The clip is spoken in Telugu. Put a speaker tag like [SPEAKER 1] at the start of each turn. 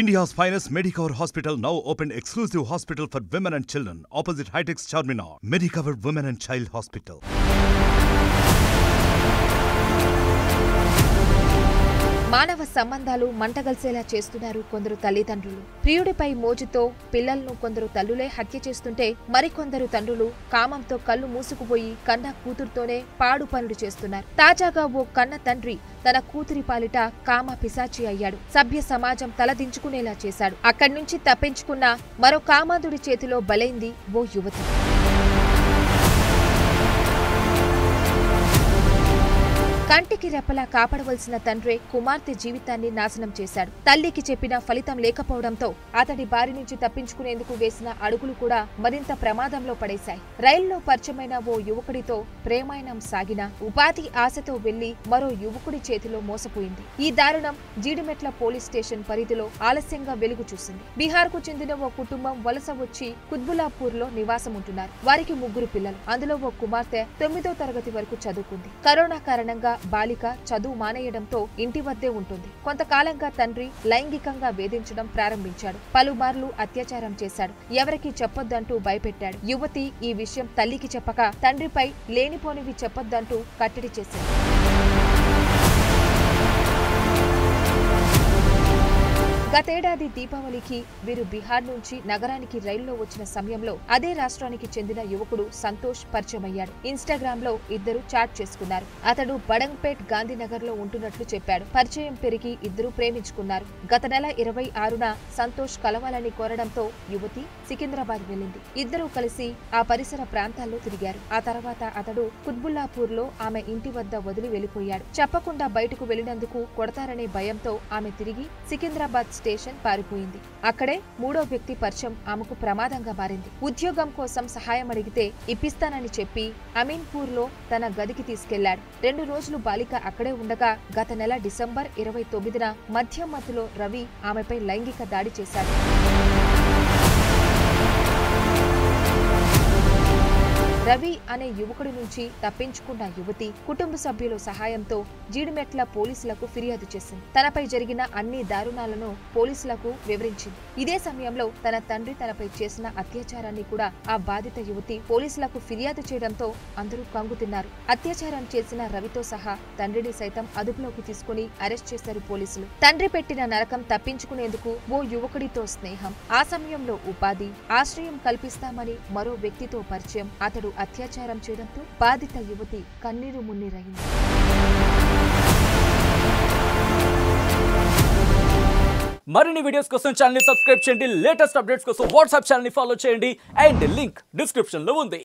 [SPEAKER 1] India's finest Medicover Hospital now opened exclusive hospital for women and children opposite Hightex Charminar. Medicover Women and Child Hospital.
[SPEAKER 2] మానవ సంబంధాలు మంటగల్సేలా చేస్తున్నారు కొందరు తల్లిదండ్రులు. ప్రియుడిపై మోజుతో పిల్లలను కొందరు తల్లులే హత్య చేస్తుంటే మరికొందరు తండ్రులు కామంతో కళ్ళు మూసుకుపోయి కన్న కూతురుతోనే పాడు పనులు చేస్తున్నారు. తాజాగా ఓ కన్న తండ్రి తన కూతురి పాలిట కామ పిశాచి అయ్యాడు. సభ్య సమాజం తలదించుకునేలా చేశాడు. అక్కడి నుంచి తప్పించుకున్న మరో కామాంధుడి చేతిలో బలైంది ఓ యువతి. కంటికి రెప్పలా కాపాడవలసిన తండ్రే కుమార్తె జీవితాన్ని నాశనం చేశాడు. తల్లికి చెప్పిన ఫలితం లేకపోవడంతో అతడి బారి నుంచి తప్పించుకునేందుకు వేసిన అడుగులు కూడా మరింత ప్రమాదంలో పడేశాయి. రైల్లో పరిచయమైన ఓ యువకుడితో ప్రేమాయణం సాగిన ఉపాధి ఆశతో వెళ్లి మరో యువకుడి చేతిలో మోసపోయింది. ఈ దారుణం జీడిమెట్ల పోలీస్ స్టేషన్ పరిధిలో ఆలస్యంగా వెలుగు చూసింది. బీహార్కు చెందిన ఓ కుటుంబం వలస వచ్చి కుత్బుల్లాపూర్ లో నివాసముంటున్నారు. వారికి 3 పిల్లలు. అందులో ఓ కుమార్తె 9వ తరగతి వరకు చదువుకుంది. కరోనా కారణంగా బాలిక చదువు మానేయడంతో ఇంటి వద్దే ఉంటుంది. కొంతకాలంగా తండ్రి లైంగికంగా వేధించడం ప్రారంభించాడు. పలుమార్లు అత్యాచారం చేశాడు. ఎవరికీ చెప్పొద్దంటూ భయపెట్టాడు. యువతి ఈ విషయం తల్లికి చెప్పక తండ్రిపై లేనిపోనివి చెప్పొద్దంటూ కట్టడి చేసింది. గతేడాది దీపావళికి వీరు బీహార్ నుంచి నగరానికి రైల్లో వచ్చిన సమయంలో అదే రాష్ట్రానికి చెందిన యువకుడు సంతోష్ పరిచయమయ్యాడు. ఇన్స్టాగ్రామ్ లో ఇద్దరు చాట్ చేసుకున్నారు. అతడు బడంగ్పేట్ గాంధీనగర్ లో ఉంటున్నట్లు చెప్పాడు. పరిచయం పెరిగి ఇద్దరు ప్రేమించుకున్నారు. గత నెల 26న సంతోష్ కలవాలని కోరడంతో యువతి సికింద్రాబాద్ వెళ్లింది. ఇద్దరూ కలిసి ఆ పరిసర ప్రాంతాల్లో తిరిగారు. ఆ తర్వాత అతడు కుత్బుల్లాపూర్ లో ఆమె ఇంటి వద్ద వదిలి వెళ్లిపోయాడు. చెప్పకుండా బయటకు వెళ్లినందుకు కొడతారనే భయంతో ఆమె తిరిగి సికింద్రాబాద్ స్టేషన్ పారిపోయింది. అక్కడే 3వ వ్యక్తి పరిచయం ఆమెకు ప్రమాదంగా మారింది. ఉద్యోగం కోసం సహాయం అడిగితే ఇప్పిస్తానని చెప్పి అమీన్పూర్ లో తన గదికి తీసుకెళ్లాడు. 2 రోజులు బాలిక అక్కడే ఉండగా గత నెల డిసెంబర్ 29న మధ్యలో రవి ఆమెపై లైంగిక దాడి చేశాడు. రవి అనే యువకుడి నుంచి తప్పించుకున్న యువతి కుటుంబ సభ్యుల సహాయంతో జీడిమెట్ల పోలీసులకు ఫిర్యాదు చేసింది. తనపై జరిగిన అన్ని దారుణాలను పోలీసులకు వివరించింది. ఇదే సమయంలో తన తండ్రి తనపై చేసిన అత్యాచారాన్ని కూడా ఆ బాధిత యువతి పోలీసులకు ఫిర్యాదు చేయడంతో అందరూ కంగుతిన్నారు. అత్యాచారం చేసిన రవితో సహా తండ్రిని సైతం అదుపులోకి తీసుకుని అరెస్ట్ చేశారు పోలీసులు. తండ్రి పెట్టిన నరకం తప్పించుకునేందుకు ఓ యువకుడితో స్నేహం, ఆ సమయంలో ఉపాధి, ఆశ్రయం కల్పిస్తామని మరో వ్యక్తితో పరిచయం, అతడు అత్యాచారం చేయడంతో బాధిత యువతి కన్నీరు మున్నీరైంది.
[SPEAKER 3] మరిన్ని వీడియోస్ కోసం ఛానల్ ని సబ్స్క్రైబ్ చేయండి. లేటెస్ట్ అప్డేట్స్ కోసం వాట్సాప్ ఛానల్ ని ఫాలో చేయండి. అండ్ లింక్ డిస్క్రిప్షన్ లో ఉంది.